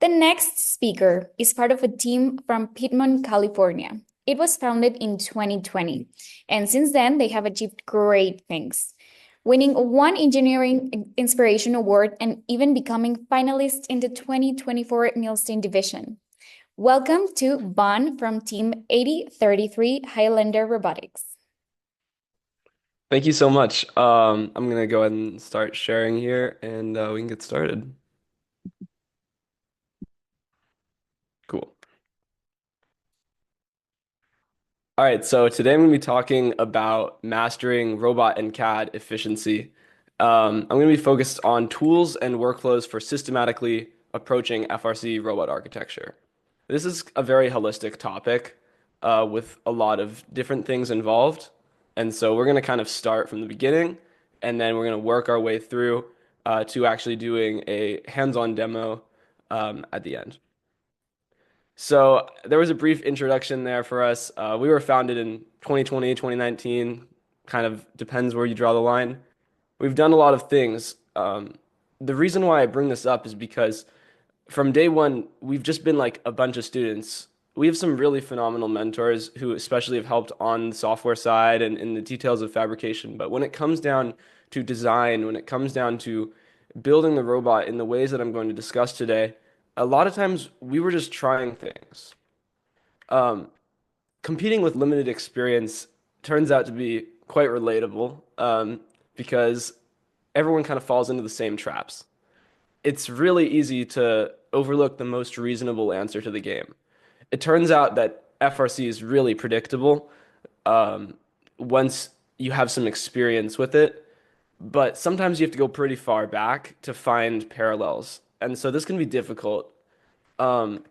The next speaker is part of a team from Piedmont, California. It was founded in 2020, and since then they have achieved great things, winning one Engineering Inspiration Award and even becoming finalists in the 2024 Milstein Division. Welcome to Bon from Team 8033 Highlander Robotics. Thank you so much. I'm gonna go ahead and start sharing here, and we can get started. Cool. All right, so today I'm gonna be talking about mastering robot and CAD efficiency. I'm gonna be focused on tools and workflows for systematically approaching FRC robot architecture. This is a very holistic topic with a lot of different things involved, and so we're gonna kind of start from the beginning, and then we're gonna work our way through to actually doing a hands-on demo at the end. So there was a brief introduction there for us. We were founded in 2020, 2019, kind of depends where you draw the line. We've done a lot of things. The reason why I bring this up is because from day one, we've just been like a bunch of students. We have some really phenomenal mentors who especially have helped on the software side and in the details of fabrication. But when it comes down to design, when it comes down to building the robot in the ways that I'm going to discuss today, a lot of times we were just trying things. Um, Competing with limited experience turns out to be quite relatable because everyone kind of falls into the same traps. It's really easy to overlook the most reasonable answer to the game. It turns out that FRC is really predictable um, once you have some experience with it, but sometimes you have to go pretty far back to find parallels. And so this can be difficult. Um,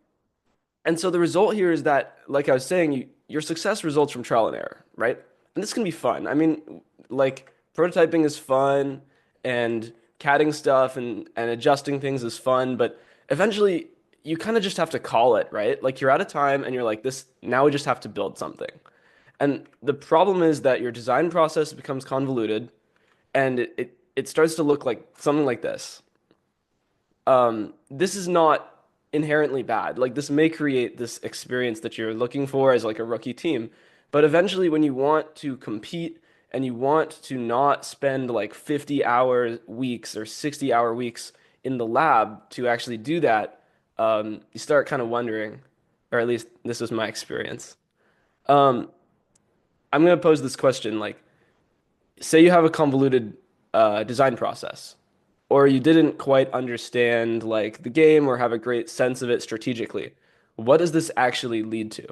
and so the result here is that, like I was saying, your success results from trial and error, right? And this can be fun. I mean, like prototyping is fun and CADing stuff and adjusting things is fun, but eventually you kind of just have to call it, right? Like you're out of time and you're like, this, now we just have to build something. And the problem is that your design process becomes convoluted and it starts to look like something like this. This is not inherently bad. Like this may create this experience that you're looking for as like a rookie team, but eventually when you want to compete and you want to not spend like 50-hour weeks or 60-hour weeks in the lab to actually do that, you start kind of wondering, or at least this was my experience. Um, I'm going to pose this question like, say you have a convoluted design process, or you didn't quite understand like the game or have a great sense of it strategically. What does this actually lead to?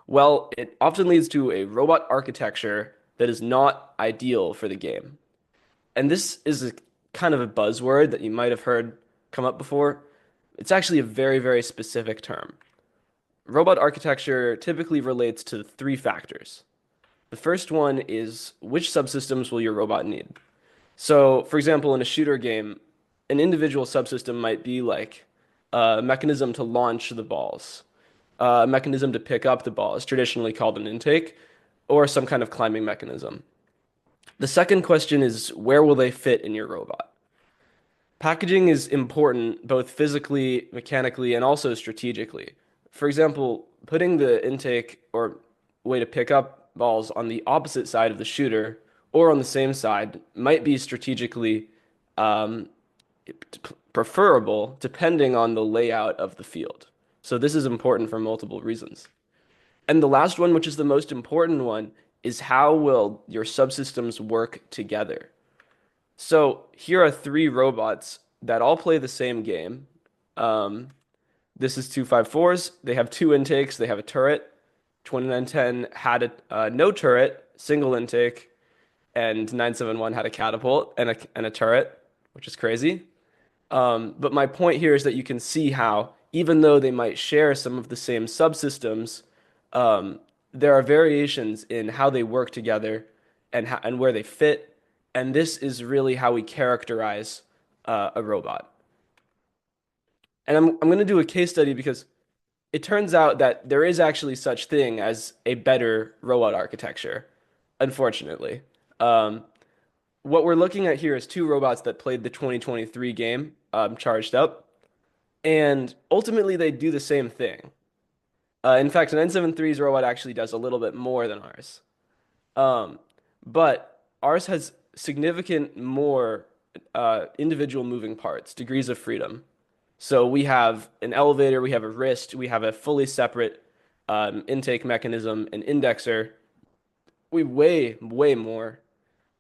Well, it often leads to a robot architecture that is not ideal for the game. And this is a kind of a buzzword that you might have heard come up before. It's actually a very, very specific term. Robot architecture typically relates to three factors. The first one is which subsystems will your robot need? So, for example, in a shooter game, an individual subsystem might be like a mechanism to launch the balls, a mechanism to pick up the balls, traditionally called an intake, or some kind of climbing mechanism. The second question is where will they fit in your robot? Packaging is important both physically, mechanically, and also strategically. For example, putting the intake or way to pick up balls on the opposite side of the shooter or on the same side might be strategically um, preferable depending on the layout of the field. So this is important for multiple reasons. And the last one, which is the most important one, is how will your subsystems work together? So here are three robots that all play the same game. Um, this is 254s. They have two intakes. They have a turret. 2910 had no turret, single intake, and 971 had a catapult and a turret, which is crazy. But my point here is that you can see how, even though they might share some of the same subsystems, um, there are variations in how they work together and where they fit. And this is really how we characterize a robot. And I'm going to do a case study because it turns out that there is actually such thing as a better robot architecture, unfortunately. Um, what we're looking at here is two robots that played the 2023 game, Charged Up. And ultimately, they do the same thing. In fact, 973's robot actually does a little bit more than ours. Um, but ours has significant more individual moving parts, degrees of freedom. So we have an elevator, we have a wrist, we have a fully separate intake mechanism, an indexer. We weigh way more,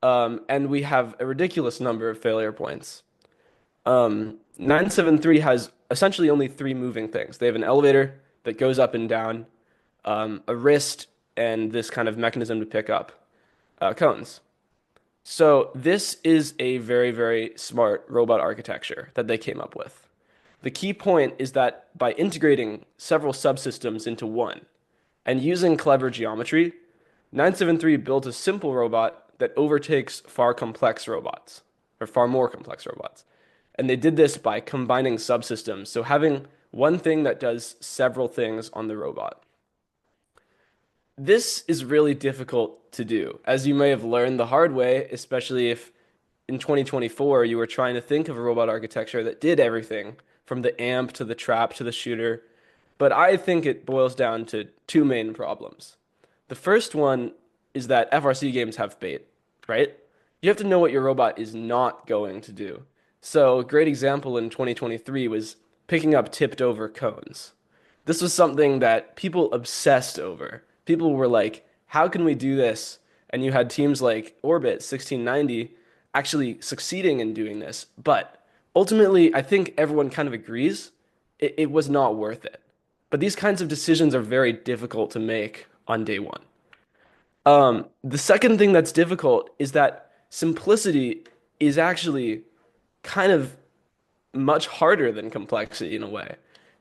and we have a ridiculous number of failure points. 973 has essentially only three moving things. They have an elevator that goes up and down, a wrist, and this kind of mechanism to pick up cones. So this is a very, very smart robot architecture that they came up with. The key point is that by integrating several subsystems into one and using clever geometry, 973 built a simple robot that overtakes far complex robots, or far more complex robots. And they did this by combining subsystems, so having one thing that does several things on the robot. This is really difficult to do, as you may have learned the hard way, especially if in 2024 you were trying to think of a robot architecture that did everything from the amp to the trap to the shooter. But I think it boils down to two main problems. The first one is that FRC games have bait, right? You have to know what your robot is not going to do. So, a great example in 2023 was picking up tipped over cones. This was something that people obsessed over. People were like, how can we do this? And you had teams like Orbit 1690 actually succeeding in doing this. But ultimately, I think everyone kind of agrees it was not worth it. But these kinds of decisions are very difficult to make on day one. The second thing that's difficult is that simplicity is actually kind of much harder than complexity in a way,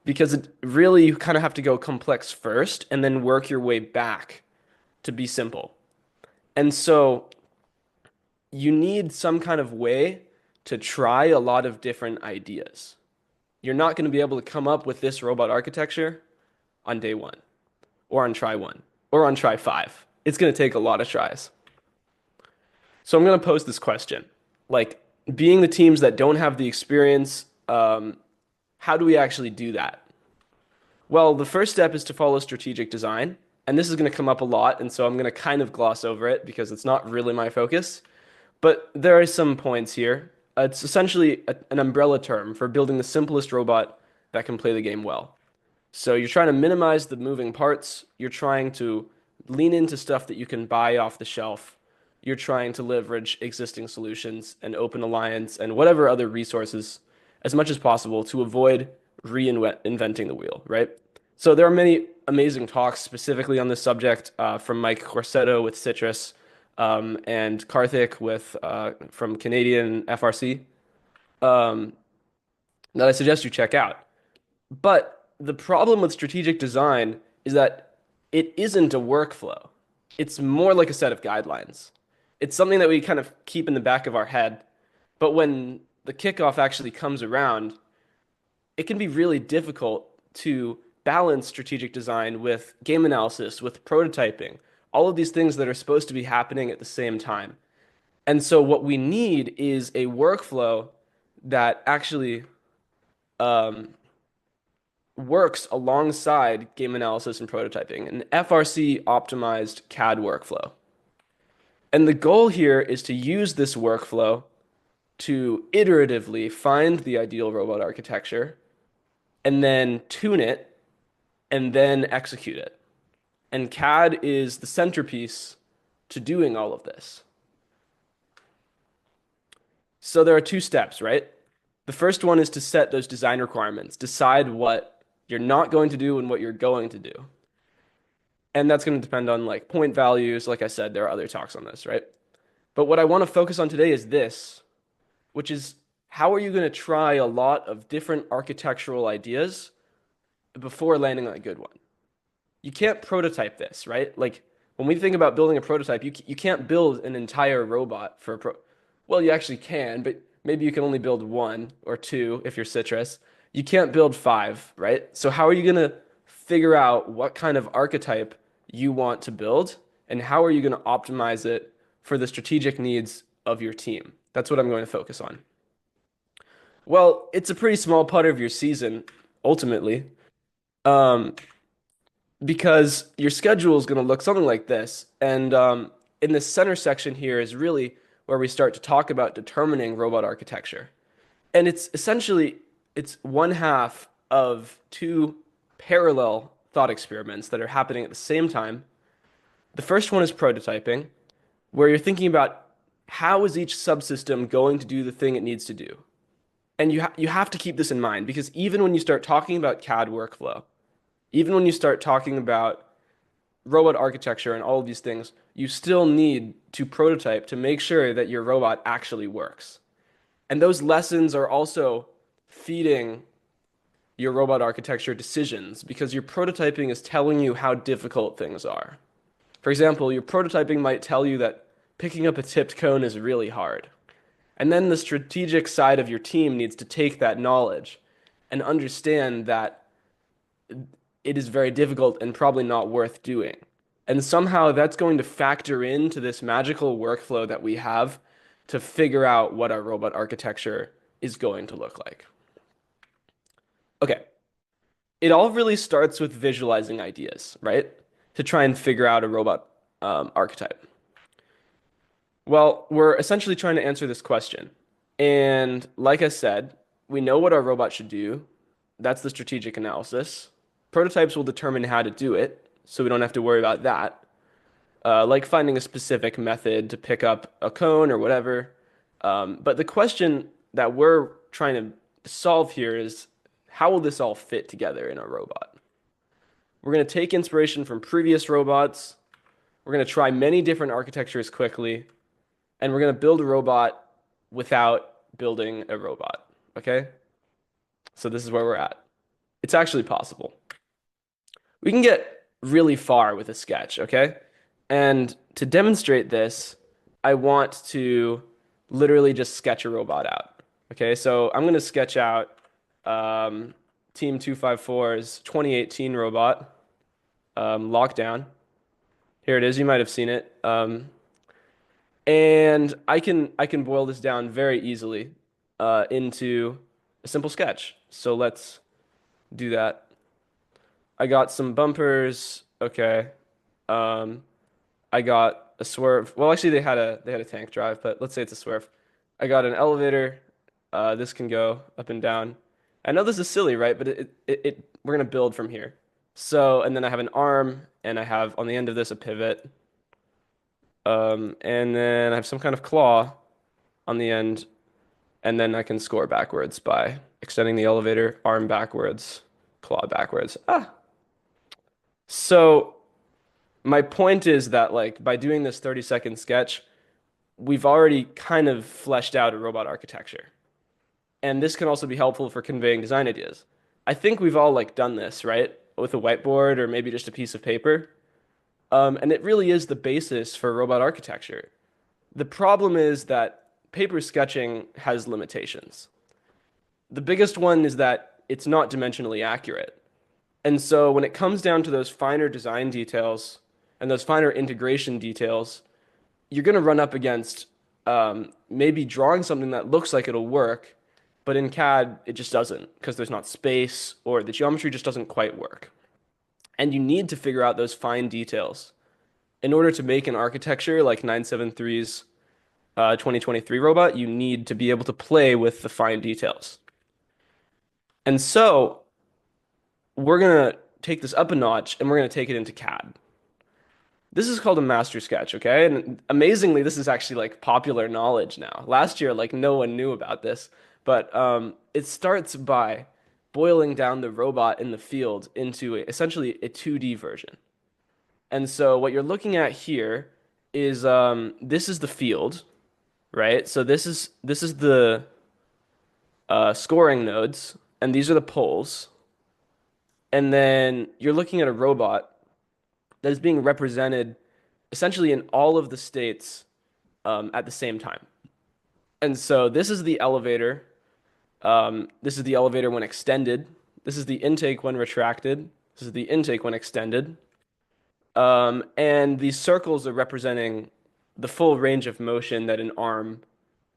because it really you kind of have to go complex first and then work your way back to be simple. And so you need some kind of way to try a lot of different ideas. You're not going to be able to come up with this robot architecture on day one, or on try one, or on try five. It's going to take a lot of tries. So I'm going to pose this question. Like, being the teams that don't have the experience, how do we actually do that? Well, the first step is to follow strategic design. And this is going to come up a lot. And so I'm going to kind of gloss over it because it's not really my focus. But there are some points here. It's essentially an umbrella term for building the simplest robot that can play the game well. So you're trying to minimize the moving parts. You're trying to lean into stuff that you can buy off the shelf. You're trying to leverage existing solutions and open alliance and whatever other resources as much as possible to avoid reinventing the wheel, right? So there are many amazing talks specifically on this subject from Mike Corsetto with Citrus and Karthik with from Canadian FRC that I suggest you check out. But the problem with strategic design is that it isn't a workflow. It's more like a set of guidelines. It's something that we kind of keep in the back of our head. But when the kickoff actually comes around, it can be really difficult to balance strategic design with game analysis, with prototyping, all of these things that are supposed to be happening at the same time. And so what we need is a workflow that actually um, works alongside game analysis and prototyping, an FRC optimized CAD workflow. And the goal here is to use this workflow to iteratively find the ideal robot architecture and then tune it and then execute it. And CAD is the centerpiece to doing all of this. So there are two steps, right? The first one is to set those design requirements, decide what you're not going to do and what you're going to do. And that's going to depend on like point values. Like I said, there are other talks on this, right? But what I want to focus on today is this, which is how are you going to try a lot of different architectural ideas before landing on a good one? You can't prototype this, right? Like when we think about building a prototype, you can't build an entire robot for a well, you actually can, but maybe you can only build one or two if you're Citrus. You can't build five, right? So how are you going to figure out what kind of archetype you want to build and how are you going to optimize it for the strategic needs of your team? That's what I'm going to focus on. Well, it's a pretty small part of your season, ultimately, um, because your schedule is going to look something like this. And in the center section here is really where we start to talk about determining robot architecture. And it's essentially it's one half of two parallel thought experiments that are happening at the same time. The first one is prototyping, where you're thinking about how is each subsystem going to do the thing it needs to do. And you have to keep this in mind because even when you start talking about CAD workflow, even when you start talking about robot architecture and all of these things, you still need to prototype to make sure that your robot actually works. And those lessons are also feeding your robot architecture decisions because your prototyping is telling you how difficult things are. For example, your prototyping might tell you that picking up a tipped cone is really hard. And then the strategic side of your team needs to take that knowledge and understand that it is very difficult and probably not worth doing. And somehow that's going to factor into this magical workflow that we have to figure out what our robot architecture is going to look like. Okay, it all really starts with visualizing ideas, right? To try and figure out a robot archetype. Well, we're essentially trying to answer this question. And like I said, we know what our robot should do. That's the strategic analysis. Prototypes will determine how to do it, so we don't have to worry about that. Like finding a specific method to pick up a cone or whatever. But the question that we're trying to solve here is how will this all fit together in a robot? We're going to take inspiration from previous robots. We're going to try many different architectures quickly, and we're going to build a robot without building a robot. Okay? So this is where we're at. It's actually possible. We can get really far with a sketch, okay? And to demonstrate this, I want to literally just sketch a robot out. Okay, so I'm going to sketch out Team 254's 2018 robot, Lockdown. Here it is. You might have seen it. And I can boil this down very easily into a simple sketch. So let's do that. I got some bumpers. Okay. Um, I got a swerve. Well, actually, they had a tank drive, but let's say it's a swerve. I got an elevator. This can go up and down. I know this is silly, right? But we're gonna build from here. So, and then I have an arm, and I have on the end of this a pivot. And then I have some kind of claw on the end, and then I can score backwards by extending the elevator, arm backwards, claw backwards. So my point is that like by doing this 30-second sketch, we've already kind of fleshed out a robot architecture. And this can also be helpful for conveying design ideas. I think we've all like done this, right? With a whiteboard or maybe just a piece of paper. And it really is the basis for robot architecture. The problem is that paper sketching has limitations. The biggest one is that it's not dimensionally accurate. And so when it comes down to those finer design details and those finer integration details, you're going to run up against maybe drawing something that looks like it'll work, but in CAD, it just doesn't because there's not space or the geometry just doesn't quite work. And you need to figure out those fine details in order to make an architecture like 973's 2023 robot. You need to be able to play with the fine details. And so we're going to take this up a notch and we're going to take it into CAD. This is called a master sketch, okay? And amazingly, this is actually like popular knowledge now. Last year, like no one knew about this, but it starts by boiling down the robot in the field into essentially a 2D version. And so what you're looking at here is this is the field, right? So this is the scoring nodes, and these are the poles. And then you're looking at a robot that is being represented essentially in all of the states at the same time. And so this is the elevator. This is the elevator when extended. This is the intake when retracted. This is the intake when extended. And these circles are representing the full range of motion that an arm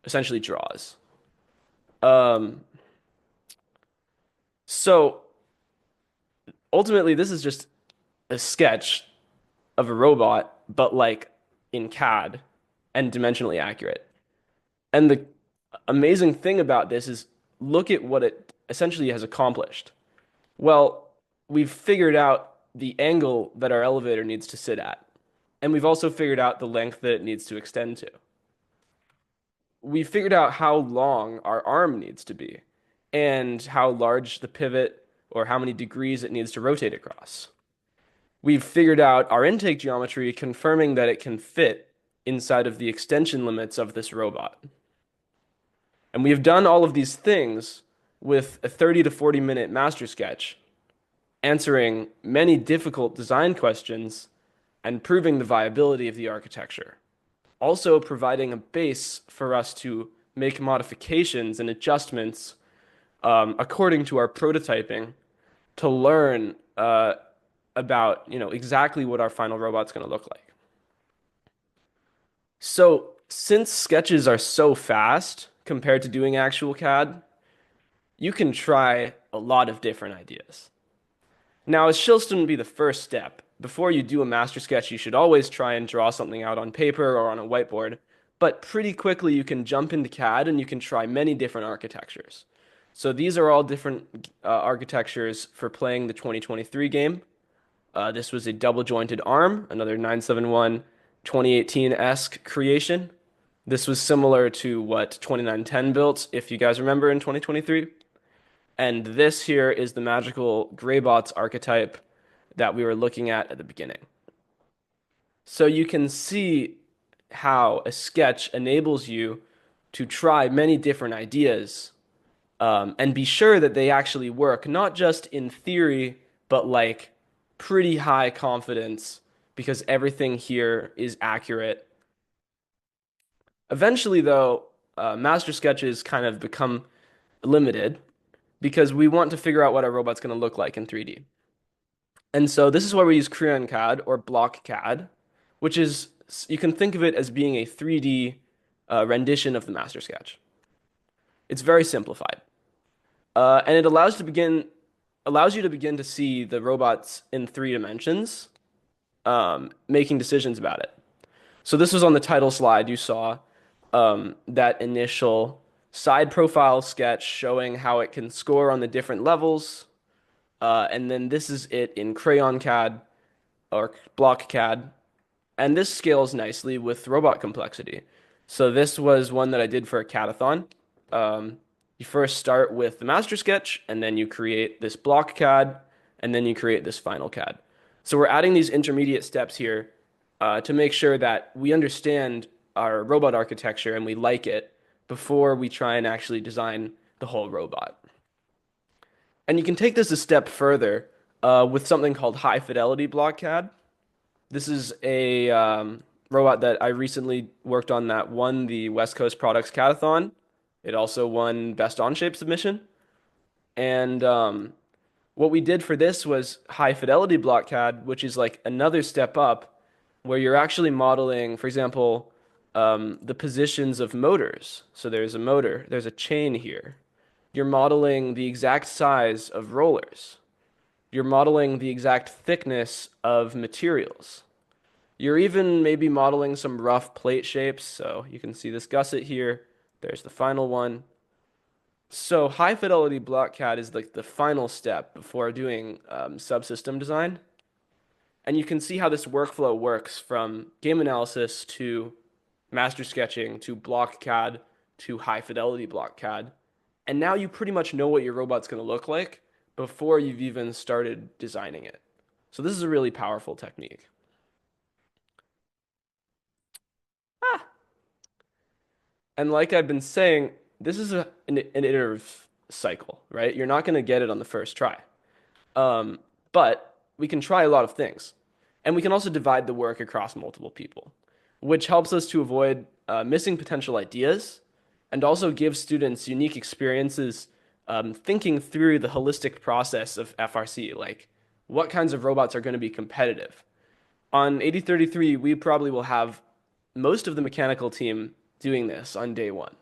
essentially draws. So ultimately, this is just a sketch of a robot, but like in CAD and dimensionally accurate. And the amazing thing about this is look at what it essentially has accomplished. Well, we've figured out the angle that our elevator needs to sit at, and we've also figured out the length that it needs to extend to. We figured out how long our arm needs to be and how large the pivot or how many degrees it needs to rotate across. We've figured out our intake geometry, confirming that it can fit inside of the extension limits of this robot. And we have done all of these things with a 30 to 40 minute master sketch, answering many difficult design questions and proving the viability of the architecture. Also providing a base for us to make modifications and adjustments according to our prototyping to learn about exactly what our final robot's going to look like. So since sketches are so fast compared to doing actual CAD, you can try a lot of different ideas. Now, it still shouldn't be the first step. Before you do a master sketch, you should always try and draw something out on paper or on a whiteboard. But pretty quickly, you can jump into CAD and you can try many different architectures. So these are all different architectures for playing the 2023 game. This was a double jointed arm, another 971 2018-esque creation. This was similar to what 2910 built, if you guys remember, in 2023. And this here is the magical Greybots archetype that we were looking at the beginning. So you can see how a sketch enables you to try many different ideas and be sure that they actually work, not just in theory, but like pretty high confidence because everything here is accurate. Eventually, though, master sketches kind of become limited because we want to figure out what our robot's going to look like in 3D. And so this is why we use Crayon CAD or Block CAD, which is, you can think of it as being a 3D rendition of the master sketch. It's very simplified. And it allows you to begin to see the robots in 3 dimensions, making decisions about it. So this was on the title slide you saw, that initial side profile sketch showing how it can score on the different levels. And then this is it in Crayon CAD or Block CAD. And this scales nicely with robot complexity. So this was one that I did for a cadathon. You first start with the master sketch, and then you create this block CAD, and then you create this final CAD. So we're adding these intermediate steps here to make sure that we understand our robot architecture and we like it before we try and actually design the whole robot. And you can take this a step further with something called high fidelity block CAD. This is a robot that I recently worked on that won the West Coast Products Cadathon. It also won Best On-Shape Submission. And what we did for this was high fidelity block CAD, which is like another step up where you're actually modeling, for example, the positions of motors. So there's a motor, there's a chain here. You're modeling the exact size of rollers. You're modeling the exact thickness of materials. You're even maybe modeling some rough plate shapes. So you can see this gusset here. There's the final one. So high fidelity block CAD is like the final step before doing subsystem design. And you can see how this workflow works from game analysis to master sketching to block CAD to high fidelity block CAD. And now you pretty much know what your robot's going to look like before you've even started designing it. So this is a really powerful technique. And like I've been saying, this is an iterative cycle, right? You're not going to get it on the first try. But we can try a lot of things. And we can also divide the work across multiple people, which helps us to avoid missing potential ideas and also give students unique experiences thinking through the holistic process of FRC, like what kinds of robots are going to be competitive. On 8033, we probably will have most of the mechanical team doing this on day one.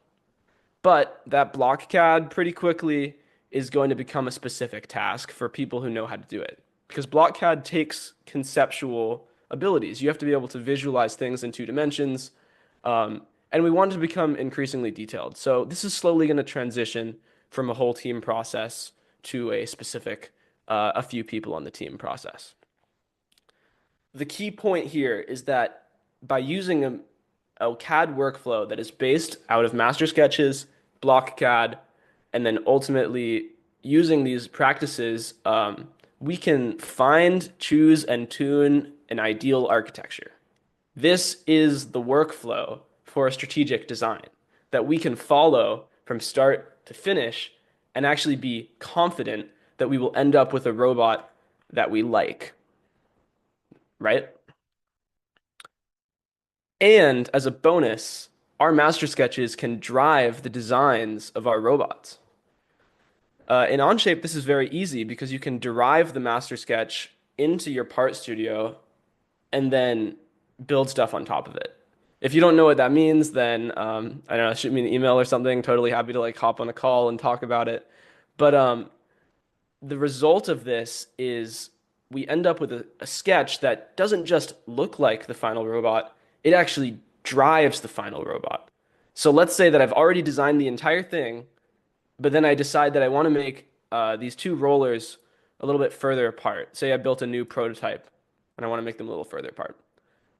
But that block CAD pretty quickly is going to become a specific task for people who know how to do it. Because block CAD takes conceptual abilities. You have to be able to visualize things in 2 dimensions. And we want it to become increasingly detailed. So this is slowly going to transition from a whole team process to a specific, a few people on the team process. The key point here is that by using a CAD workflow that is based out of master sketches, block CAD, and then ultimately using these practices, we can find, choose, and tune an ideal architecture. This is the workflow for a strategic design that we can follow from start to finish and actually be confident that we will end up with a robot that we like, right? And as a bonus, our master sketches can drive the designs of our robots. In Onshape, this is very easy because you can derive the master sketch into your part studio and then build stuff on top of it. If you don't know what that means, then I don't know, shoot me an email or something. Totally happy to like hop on a call and talk about it. But the result of this is we end up with a sketch that doesn't just look like the final robot, it actually drives the final robot. So let's say that I've already designed the entire thing, but then I decide that I want to make these two rollers a little bit further apart. Say I built a new prototype and I want to make them a little further apart.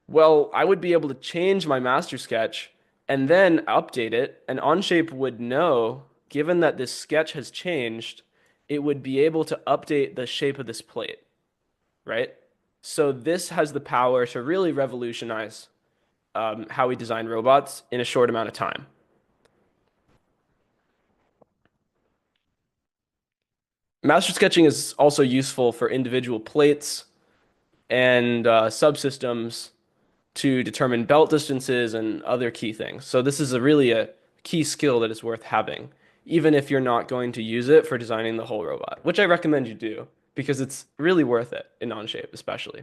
Well, I would be able to change my master sketch and then update it, and Onshape would know, given that this sketch has changed, it would be able to update the shape of this plate, right? So this has the power to really revolutionize how we design robots in a short amount of time. Master sketching is also useful for individual plates and subsystems to determine belt distances and other key things. So this is really a key skill that is worth having, even if you're not going to use it for designing the whole robot, which I recommend you do because it's really worth it in Onshape, especially.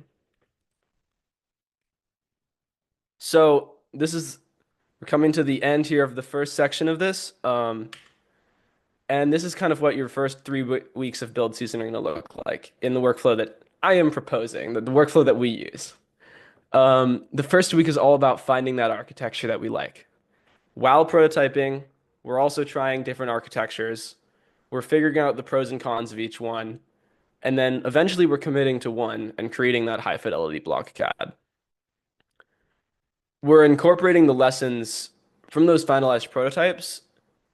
So we're coming to the end here of the first section of this. And this is kind of what your first 3 weeks of build season are going to look like in the workflow that I am proposing, the workflow that we use. The first week is all about finding that architecture that we like. While prototyping, we're also trying different architectures. We're figuring out the pros and cons of each one. And then eventually we're committing to one and creating that high fidelity block CAD. We're incorporating the lessons from those finalized prototypes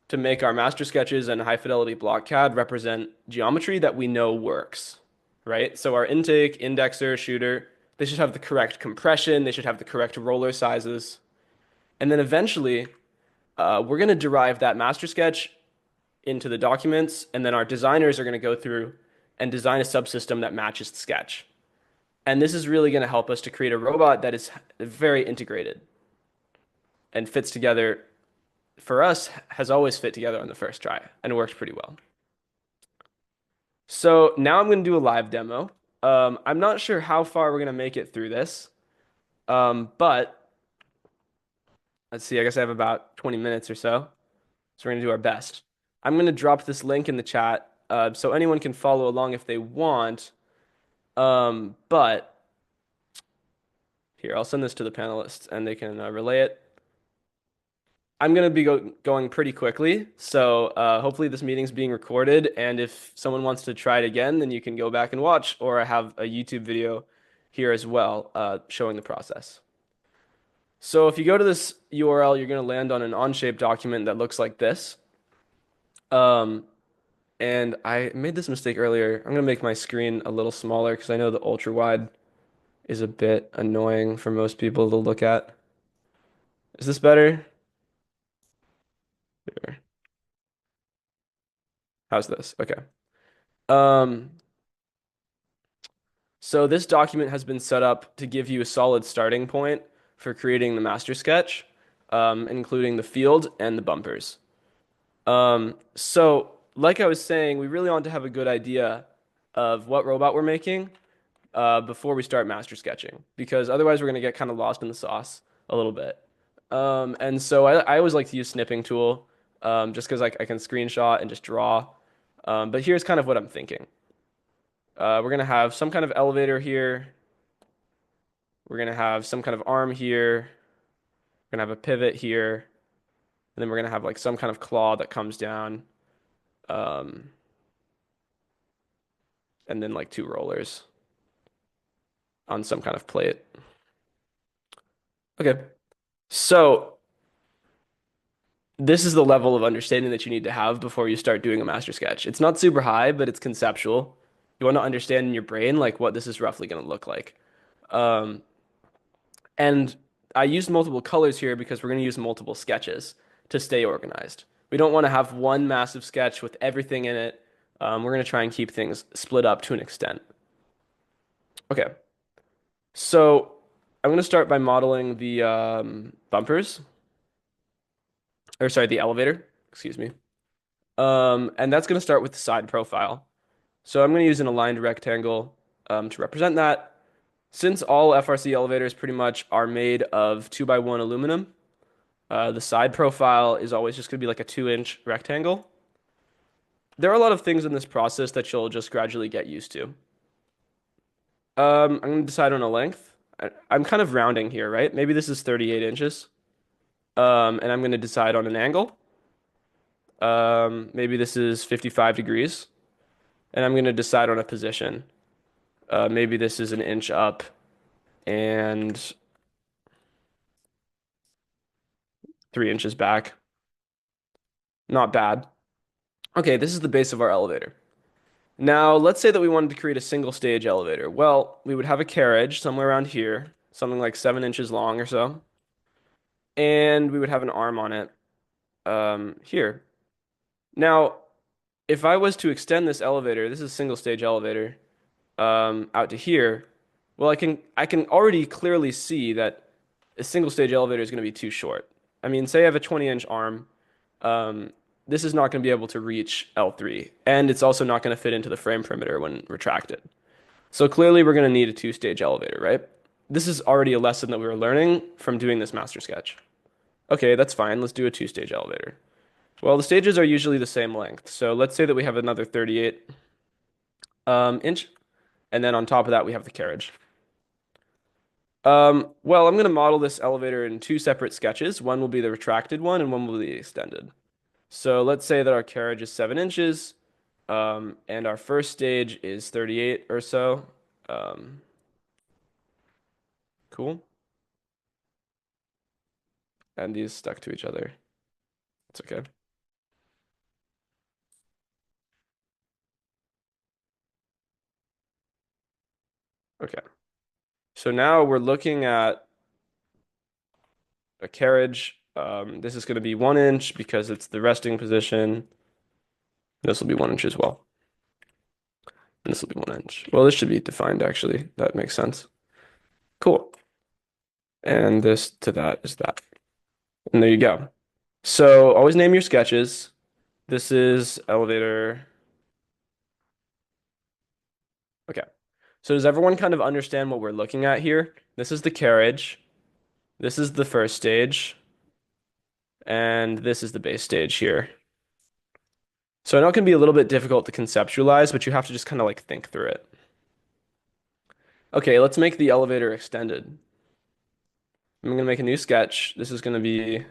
to make our master sketches and high fidelity block CAD represent geometry that we know works, right? So our intake, indexer, shooter, they should have the correct compression, they should have the correct roller sizes. And then eventually, we're going to derive that master sketch into the documents, and then our designers are going to go through and design a subsystem that matches the sketch. And this is really going to help us to create a robot that is very integrated and fits together. For us, has always fit together on the first try and worked pretty well. So now I'm going to do a live demo. I'm not sure how far we're going to make it through this, but let's see, I guess I have about 20 minutes or so. So we're going to do our best. I'm going to drop this link in the chat so anyone can follow along if they want. But here, I'll send this to the panelists and they can relay it. I'm going to be going pretty quickly, so hopefully this meeting's being recorded, and if someone wants to try it again, then you can go back and watch, or I have a YouTube video here as well showing the process. So if you go to this URL, you're going to land on an Onshape document that looks like this. And I made this mistake earlier. I'm going to make my screen a little smaller because I know the ultra wide is a bit annoying for most people to look at. Is this better? There. How's this? Okay. Um, so this document has been set up to give you a solid starting point for creating the master sketch, including the field and the bumpers. So like I was saying, we really want to have a good idea of what robot we're making before we start master sketching, because otherwise we're going to get kind of lost in the sauce a little bit. And so I always like to use snipping tool just because I can screenshot and just draw. But here's kind of what I'm thinking. We're going to have some kind of elevator here. We're going to have some kind of arm here. We're going to have a pivot here. And then we're going to have like some kind of claw that comes down. Um, and then like two rollers on some kind of plate. Okay. So this is the level of understanding that you need to have before you start doing a master sketch. It's not super high, but it's conceptual. You want to understand in your brain like what this is roughly going to look like. Um, and I used multiple colors here because we're going to use multiple sketches to stay organized. We don't want to have one massive sketch with everything in it. We're going to try and keep things split up to an extent. Okay, so I'm going to start by modeling the bumpers, or sorry, the elevator, excuse me. And that's going to start with the side profile. So I'm going to use an aligned rectangle to represent that. Since all FRC elevators pretty much are made of 2x1 aluminum, the side profile is always just going to be like a 2-inch rectangle. There are a lot of things in this process that you'll just gradually get used to. I'm going to decide on a length. I'm kind of rounding here, right? Maybe this is 38 inches. And I'm going to decide on an angle. Maybe this is 55 degrees. And I'm going to decide on a position. Maybe this is an inch up and 3 inches back. Not bad. Okay, this is the base of our elevator. Now, let's say that we wanted to create a single stage elevator. Well, we would have a carriage somewhere around here, something like 7 inches long or so, and we would have an arm on it here. Now, if I was to extend this elevator, this is a single stage elevator, out to here, well, I can already clearly see that a single stage elevator is going to be too short. I mean, say I have a 20-inch arm, um, this is not going to be able to reach L3, and it's also not going to fit into the frame perimeter when retracted. So clearly we're going to need a two-stage elevator, right? This is already a lesson that we were learning from doing this master sketch. Okay, that's fine. Let's do a two-stage elevator. Well, the stages are usually the same length. So let's say that we have another 38 inch, and then on top of that we have the carriage. Well, I'm going to model this elevator in two separate sketches. One will be the retracted one, and one will be the extended. So let's say that our carriage is 7 inches, and our first stage is 38 or so. Um, cool. And these stuck to each other. It's okay. Okay. So now we're looking at a carriage. This is going to be 1 inch because it's the resting position. This will be 1 inch as well. And this will be 1 inch. Well, this should be defined actually. That makes sense. Cool. And this to that is that. And there you go. So always name your sketches. This is elevator. Okay. So does everyone kind of understand what we're looking at here? This is the carriage. This is the first stage. And this is the base stage here. So I know it can be a little bit difficult to conceptualize, but you have to just kind of like think through it. Okay, let's make the elevator extended. I'm going to make a new sketch. This is going to be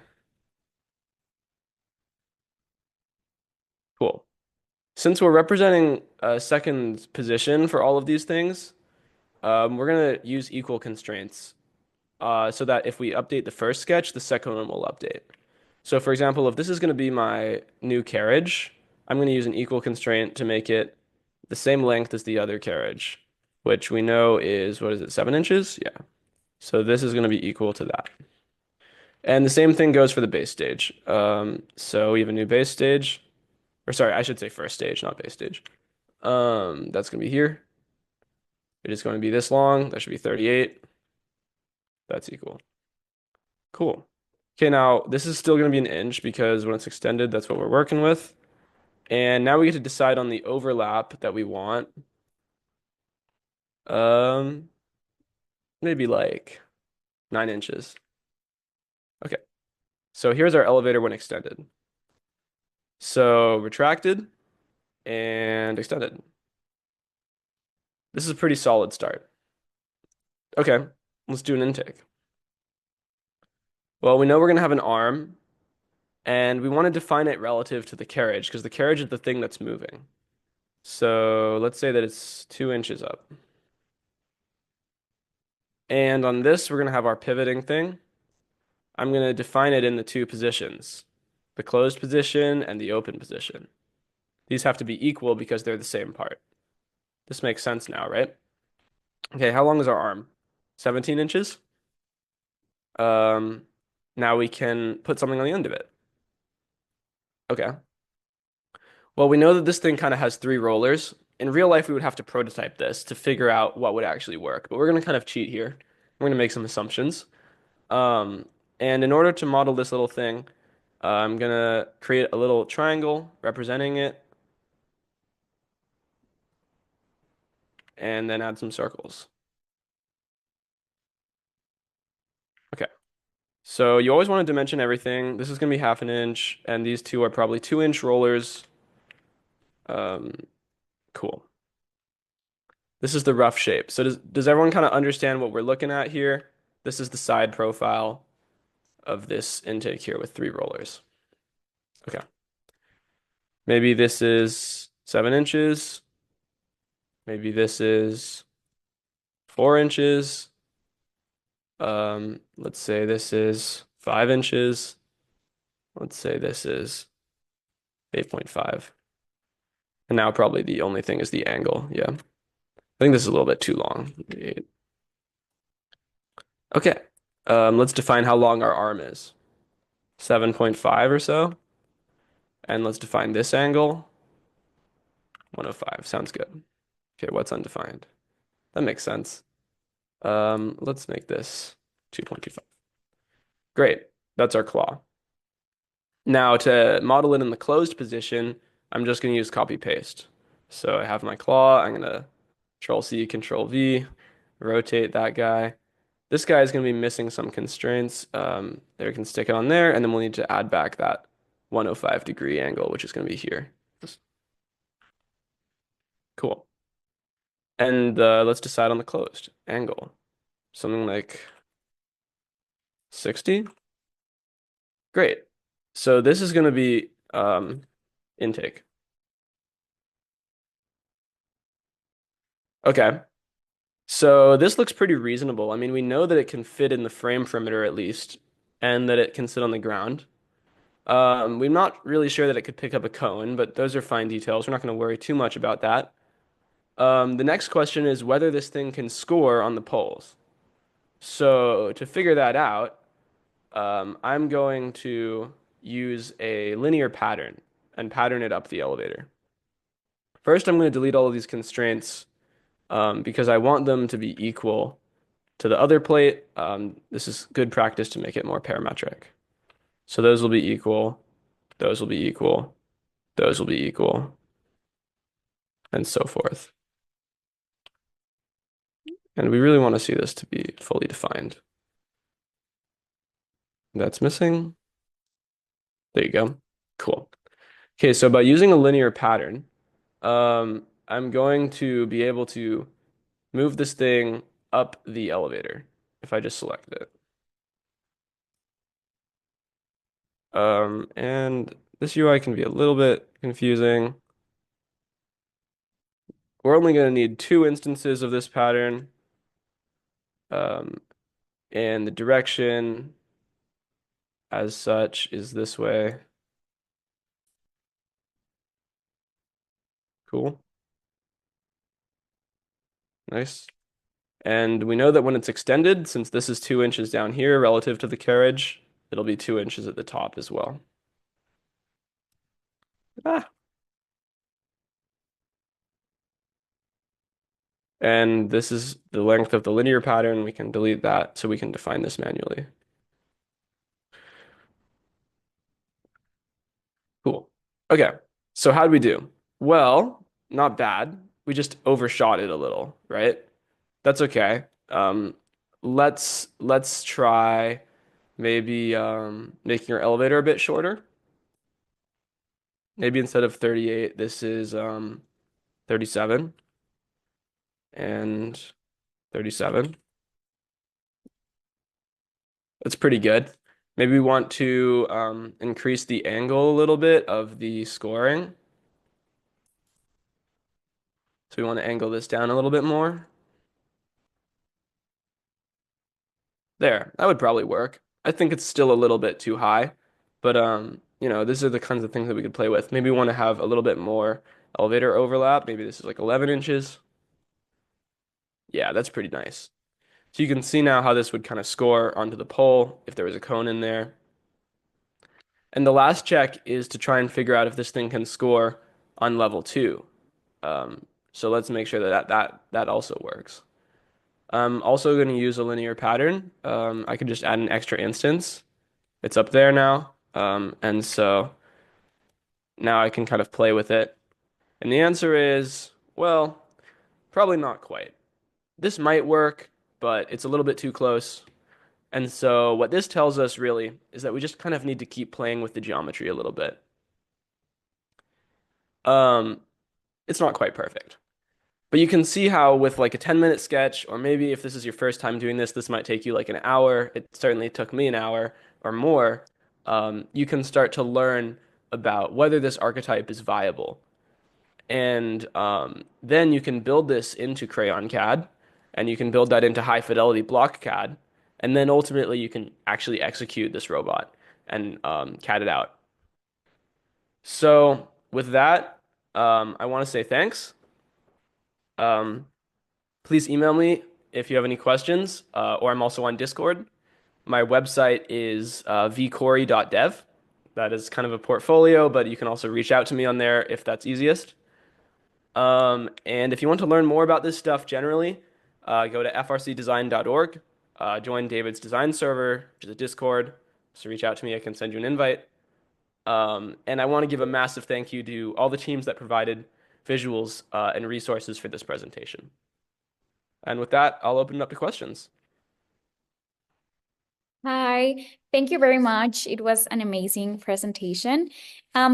cool. Since we're representing a second position for all of these things, we're going to use equal constraints so that if we update the first sketch, the second one will update. So for example, if this is going to be my new carriage, I'm going to use an equal constraint to make it the same length as the other carriage, which we know is, what is it, 7 inches? Yeah. So this is going to be equal to that. And the same thing goes for the base stage. So we have a new base stage, or sorry, I should say first stage, not base stage. That's going to be here. It is going to be this long. That should be 38. That's equal. Cool. Okay, now this is still going to be an inch because when it's extended, that's what we're working with. And now we get to decide on the overlap that we want. Um, maybe like 9 inches. Okay. So here's our elevator when extended. So retracted, and extended. This is a pretty solid start. Okay, let's do an intake. Well, we know we're going to have an arm, and we want to define it relative to the carriage because the carriage is the thing that's moving. So let's say that it's 2 inches up. And on this, we're going to have our pivoting thing. I'm going to define it in the two positions, the closed position and the open position. These have to be equal because they're the same part. This makes sense now, right? Okay, how long is our arm? 17 inches? Um, Now we can put something on the end of it. Okay. Well, we know that this thing kind of has three rollers. In real life, we would have to prototype this to figure out what would actually work, but we're going to kind of cheat here. We're going to make some assumptions. Um, and in order to model this little thing, I'm going to create a little triangle representing it and then add some circles. Okay. So you always want to dimension everything. This is going to be 1/2 inch, and these two are probably 2 inch rollers. Um, cool. This is the rough shape. So does everyone kind of understand what we're looking at here? This is the side profile of this intake here with three rollers. Okay. Maybe this is 7 inches. Maybe this is 4 inches. Let's say this is 5 inches. Let's say this is 8.5. And now probably the only thing is the angle. Yeah. I think this is a little bit too long. Okay. Let's define how long our arm is. 7.5 or so. And let's define this angle. 105. Sounds good. Okay, what's undefined? That makes sense. Let's make this 2.25. Great. That's our claw. Now to model it in the closed position, I'm just going to use copy paste. So I have my claw. I'm going to Control C, Control V, rotate that guy. This guy is going to be missing some constraints. There we can stick it on there, and then we'll need to add back that 105-degree angle, which is going to be here. Cool. And let's decide on the closed angle. Something like 60. Great. So this is going to be intake. Okay. So this looks pretty reasonable. I mean, we know that it can fit in the frame perimeter at least, and that it can sit on the ground. We're not really sure that it could pick up a cone, but those are fine details. We're not going to worry too much about that. The next question is whether this thing can score on the poles. So to figure that out, I'm going to use a linear pattern and pattern it up the elevator. First, I'm going to delete all of these constraints because I want them to be equal to the other plate. This is good practice to make it more parametric. So those will be equal, those will be equal, those will be equal, and so forth. And we really want to see this to be fully defined. That's missing. There you go. Cool. Okay, so by using a linear pattern, I'm going to be able to move this thing up the elevator if I just select it. And this UI can be a little bit confusing. We're only going to need two instances of this pattern. And the direction as such is this way. Cool. Nice. And we know that when it's extended, since this is 2 inches down here relative to the carriage, it'll be 2 inches at the top as well. Ah. And this is the length of the linear pattern. We can delete that so we can define this manually. Cool. Okay, so how'd we do? Well, not bad. We just overshot it a little, right? That's okay. Let's try maybe making our elevator a bit shorter. Maybe instead of 38, this is 37 and 37. That's pretty good. Maybe we want to increase the angle a little bit of the scoring. So we want to angle this down a little bit more. There, that would probably work. I think it's still a little bit too high, but these are the kinds of things that we could play with. Maybe we want to have a little bit more elevator overlap. Maybe this is like 11 inches. Yeah, that's pretty nice. So you can see now how this would kind of score onto the pole if there was a cone in there. And the last check is to try and figure out if this thing can score on level 2. So let's make sure that also works. I'm also going to use a linear pattern. I could just add an extra instance. It's up there now. And so now I can kind of play with it. And the answer is, well, probably not quite. This might work, but it's a little bit too close. And so what this tells us really is that we just kind of need to keep playing with the geometry a little bit. Um, it's not quite perfect. But you can see how with like a 10-minute sketch, or maybe if this is your first time doing this, this might take you like an hour. It certainly took me an hour or more. You can start to learn about whether this archetype is viable. And then you can build this into Crayon CAD, and you can build that into high fidelity block CAD. And then ultimately you can actually execute this robot and CAD it out. So with that, I want to say thanks. Um, Please email me if you have any questions, or I'm also on Discord. My website is vcorey.dev. That is kind of a portfolio, but you can also reach out to me on there if that's easiest. And if you want to learn more about this stuff generally, go to frcdesign.org, join David's design server, which is a Discord. So reach out to me, I can send you an invite. And I want to give a massive thank you to all the teams that provided visuals and resources for this presentation. And with that, I'll open it up to questions. Hi, thank you very much. It was an amazing presentation.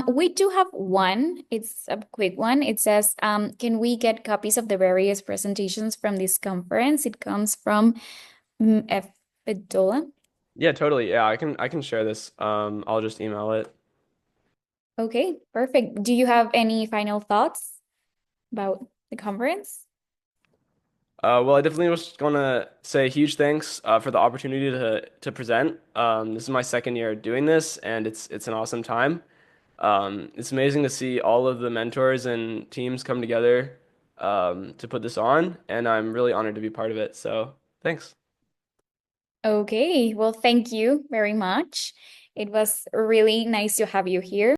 We do have one. It's a quick one. It says, can we get copies of the various presentations from this conference? It comes from F. Bedola. Yeah, totally. Yeah, I can share this. I'll just email it. Okay, perfect. Do you have any final thoughts about the conference? Well, I definitely was gonna say huge thanks for the opportunity to present. This is my second year doing this, and it's an awesome time. It's amazing to see all of the mentors and teams come together to put this on, and I'm really honored to be part of it. So thanks. Okay, well, thank you very much. It was really nice to have you here.